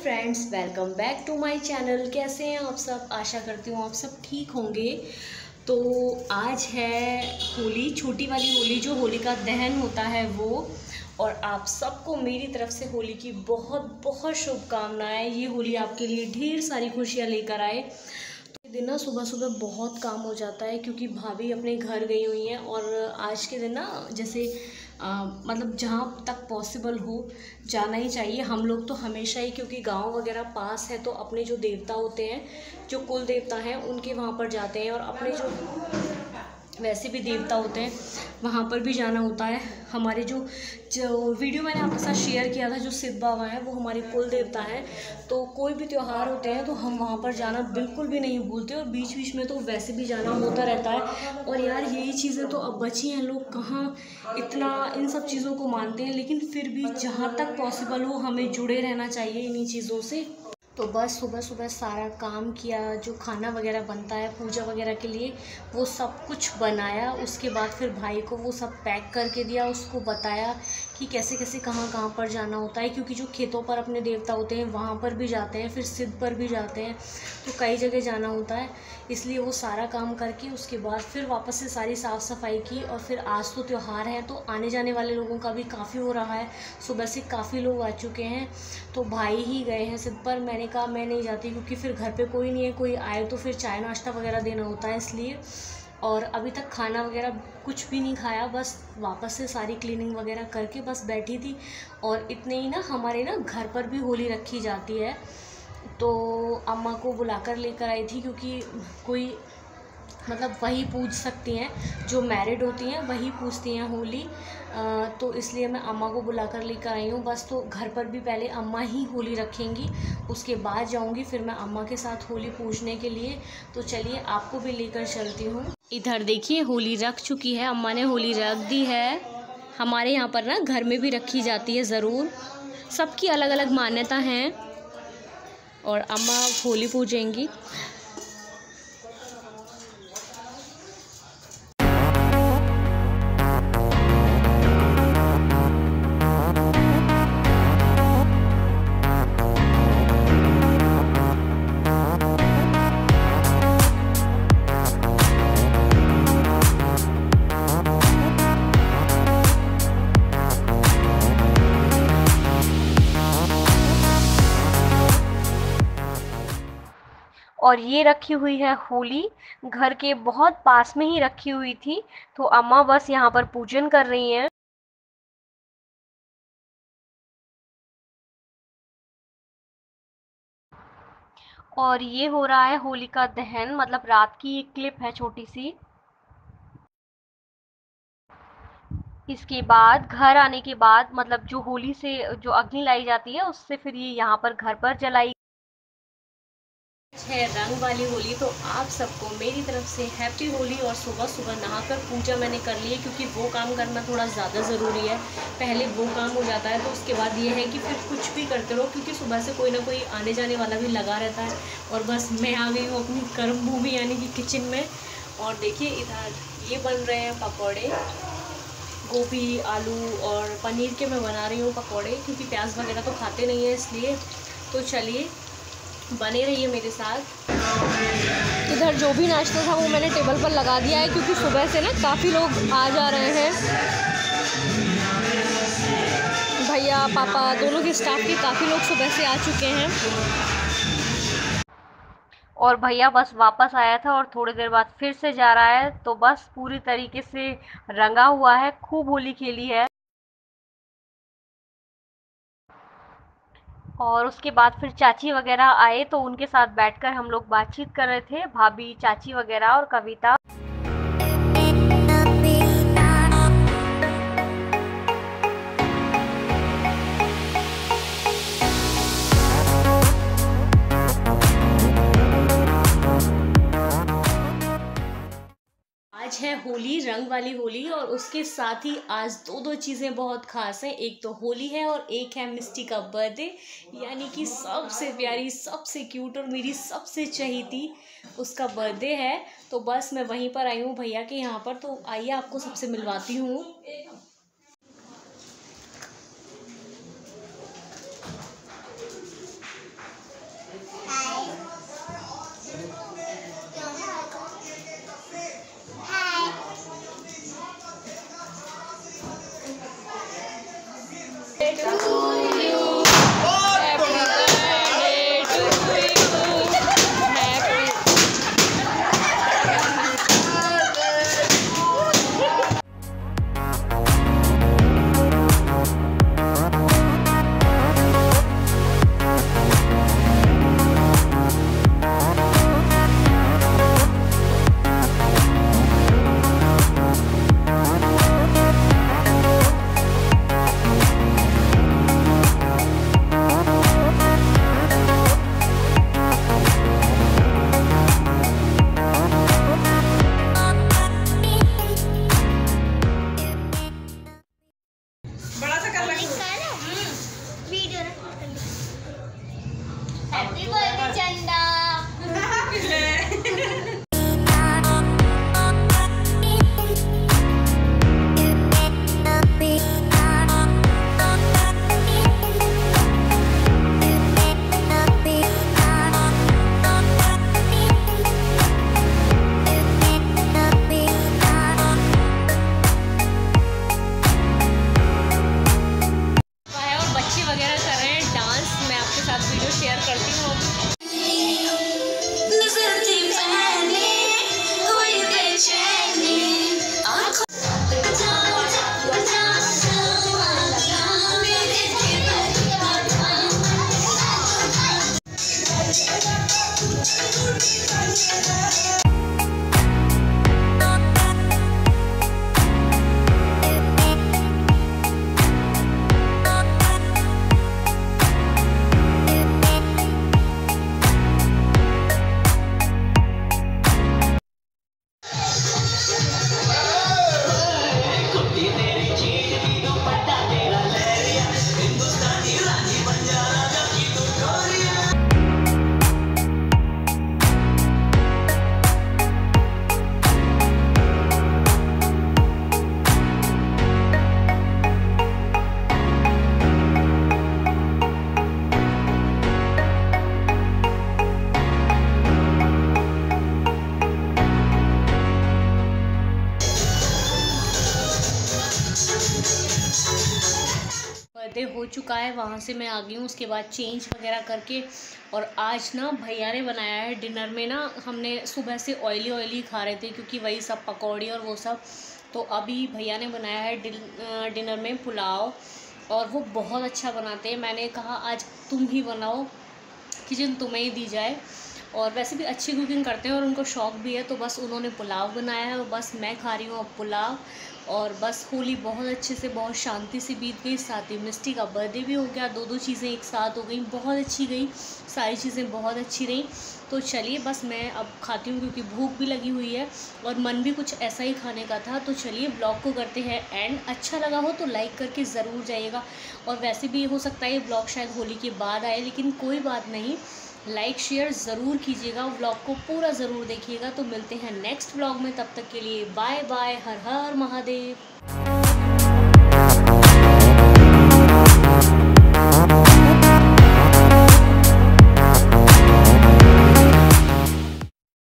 Friends, welcome back to my channel. कैसे हैं आप सब? आशा करती हूँ आप सब ठीक होंगे। तो आज है होली, छोटी वाली होली, जो होलिका दहन होता है वो। और आप सबको मेरी तरफ से होली की बहुत बहुत शुभकामनाएं। ये होली आपके लिए ढेर सारी खुशियाँ लेकर आए। तो दिन ना सुबह सुबह बहुत काम हो जाता है क्योंकि भाभी अपने घर गई हुई हैं। और आज के दिन ना जैसे मतलब जहाँ तक पॉसिबल हो जाना ही चाहिए। हम लोग तो हमेशा ही, क्योंकि गांव वगैरह पास है, तो अपने जो देवता होते हैं, जो कुल देवता हैं, उनके वहाँ पर जाते हैं। और अपने जो वैसे भी देवता होते हैं वहाँ पर भी जाना होता है। हमारे जो वीडियो मैंने आपके साथ शेयर किया था, जो सिद्ध बाबा हैं, वो हमारे कुल देवता हैं। तो कोई भी त्यौहार होते हैं तो हम वहाँ पर जाना बिल्कुल भी नहीं भूलते। और बीच बीच में तो वैसे भी जाना होता रहता है। और यार यही चीज़ें तो अब बची हैं। लोग कहाँ इतना इन सब चीज़ों को मानते हैं, लेकिन फिर भी जहाँ तक पॉसिबल हो हमें जुड़े रहना चाहिए इन्हीं चीज़ों से। तो बस सुबह सुबह सारा काम किया, जो खाना वगैरह बनता है पूजा वगैरह के लिए, वो सब कुछ बनाया। उसके बाद फिर भाई को वो सब पैक करके दिया, उसको बताया कि कैसे कैसे कहाँ कहाँ पर जाना होता है। क्योंकि जो खेतों पर अपने देवता होते हैं वहाँ पर भी जाते हैं, फिर सिद्ध पर भी जाते हैं, तो कई जगह जाना होता है। इसलिए वो सारा काम करके उसके बाद फिर वापस से सारी साफ़ सफाई की। और फिर आज तो त्यौहार है, तो आने जाने वाले लोगों का भी काफ़ी हो रहा है। सुबह से काफ़ी लोग आ चुके हैं, तो भाई ही गए हैं सिद्ध पर। मैंने कहा मैं नहीं जाती, क्योंकि फिर घर पे कोई नहीं है, कोई आए तो फिर चाय नाश्ता वगैरह देना होता है, इसलिए। और अभी तक खाना वगैरह कुछ भी नहीं खाया, बस वापस से सारी क्लीनिंग वगैरह करके बस बैठी थी। और इतने ही ना, हमारे ना घर पर भी होली रखी जाती है, तो अम्मा को बुलाकर लेकर आई थी। क्योंकि कोई मतलब वही पूज सकती हैं, जो मैरिड होती हैं वही पूजती हैं होली। तो इसलिए मैं अम्मा को बुलाकर लेकर आई हूँ बस। तो घर पर भी पहले अम्मा ही होली रखेंगी, उसके बाद जाऊँगी फिर मैं अम्मा के साथ होली पूजने के लिए। तो चलिए आपको भी लेकर चलती हूँ। इधर देखिए, होली रख चुकी है, अम्मा ने होली रख दी है। हमारे यहाँ पर ना घर में भी रखी जाती है ज़रूर, सबकी अलग अलग मान्यता हैं। और अम्मा होली पूजेंगी। और ये रखी हुई है होली, घर के बहुत पास में ही रखी हुई थी, तो अम्मा बस यहाँ पर पूजन कर रही हैं। और ये हो रहा है होली का दहन, मतलब रात की एक क्लिप है छोटी सी। इसके बाद घर आने के बाद, मतलब जो होली से जो अग्नि लाई जाती है, उससे फिर ये यहाँ पर घर पर जलाई है रंग वाली होली। तो आप सबको मेरी तरफ से हैप्पी होली। और सुबह सुबह नहाकर पूजा मैंने कर ली है, क्योंकि वो काम करना थोड़ा ज़्यादा ज़रूरी है। पहले वो काम हो जाता है, तो उसके बाद ये है कि फिर कुछ भी करते रहो, क्योंकि सुबह से कोई ना कोई आने जाने वाला भी लगा रहता है। और बस मैं आ गई हूँ अपनी कर्म भूमि यानी कि किचन में। और देखिए इधर ये बन रहे हैं पकौड़े, गोभी आलू और पनीर के मैं बना रही हूँ पकौड़े, क्योंकि प्याज वगैरह तो खाते नहीं है, इसलिए। तो चलिए बने रहिए मेरे साथ। इधर जो भी नाश्ता था वो मैंने टेबल पर लगा दिया है, क्योंकि सुबह से ना काफ़ी लोग आ जा रहे हैं। भैया पापा दोनों के स्टाफ के काफ़ी लोग सुबह से आ चुके हैं। और भैया बस वापस आया था और थोड़ी देर बाद फिर से जा रहा है, तो बस पूरी तरीके से रंगा हुआ है, खूब होली खेली है। और उसके बाद फिर चाची वगैरह आए, तो उनके साथ बैठकर हम लोग बातचीत कर रहे थे, भाभी, चाची वगैरह और कविता। आज है होली, रंग वाली होली। और उसके साथ ही आज दो चीज़ें बहुत ख़ास हैं। एक तो होली है और एक है मिस्टी का बर्थडे, यानी कि सबसे प्यारी, सबसे क्यूट और मेरी सबसे चहेती उसका बर्थडे है। तो बस मैं वहीं पर आई हूँ भैया के यहाँ पर। तो आइए आपको सबसे मिलवाती हूँ। हैप्पी बर्थडे चंदा। वगैरह कर रहे हैं डांस, मैं आपके साथ वीडियो शेयर करती हूँ। बर्थडे हो चुका है, वहाँ से मैं आ गई हूँ, उसके बाद चेंज वगैरह करके। और आज ना भैया ने बनाया है डिनर में ना, हमने सुबह से ऑयली खा रहे थे क्योंकि वही सब पकौड़ी और वो सब, तो अभी भैया ने बनाया है डिनर में पुलाव, और वो बहुत अच्छा बनाते हैं। मैंने कहा आज तुम ही बनाओ, किचन तुम्हें ही दी जाए, और वैसे भी अच्छी कुकिंग करते हैं और उनको शौक़ भी है, तो बस उन्होंने पुलाव बनाया है और बस मैं खा रही हूँ अब पुलाव। और बस होली बहुत अच्छे से, बहुत शांति से बीत गई, साथ ही मिस्टी का बर्थडे भी हो गया, दो चीज़ें एक साथ हो गई, बहुत अच्छी गई, सारी चीज़ें बहुत अच्छी रहीं। तो चलिए बस मैं अब खाती हूँ क्योंकि भूख भी लगी हुई है और मन भी कुछ ऐसा ही खाने का था। तो चलिए ब्लॉग को करते हैं एंड, अच्छा लगा हो तो लाइक करके ज़रूर जाइएगा। और वैसे भी हो सकता है ये ब्लॉग शायद होली के बाद आए, लेकिन कोई बात नहीं, लाइक शेयर ज़रूर कीजिएगा, व्लॉग को पूरा ज़रूर देखिएगा। तो मिलते हैं नेक्स्ट व्लॉग में, तब तक के लिए बाय बाय, हर हर महादेव।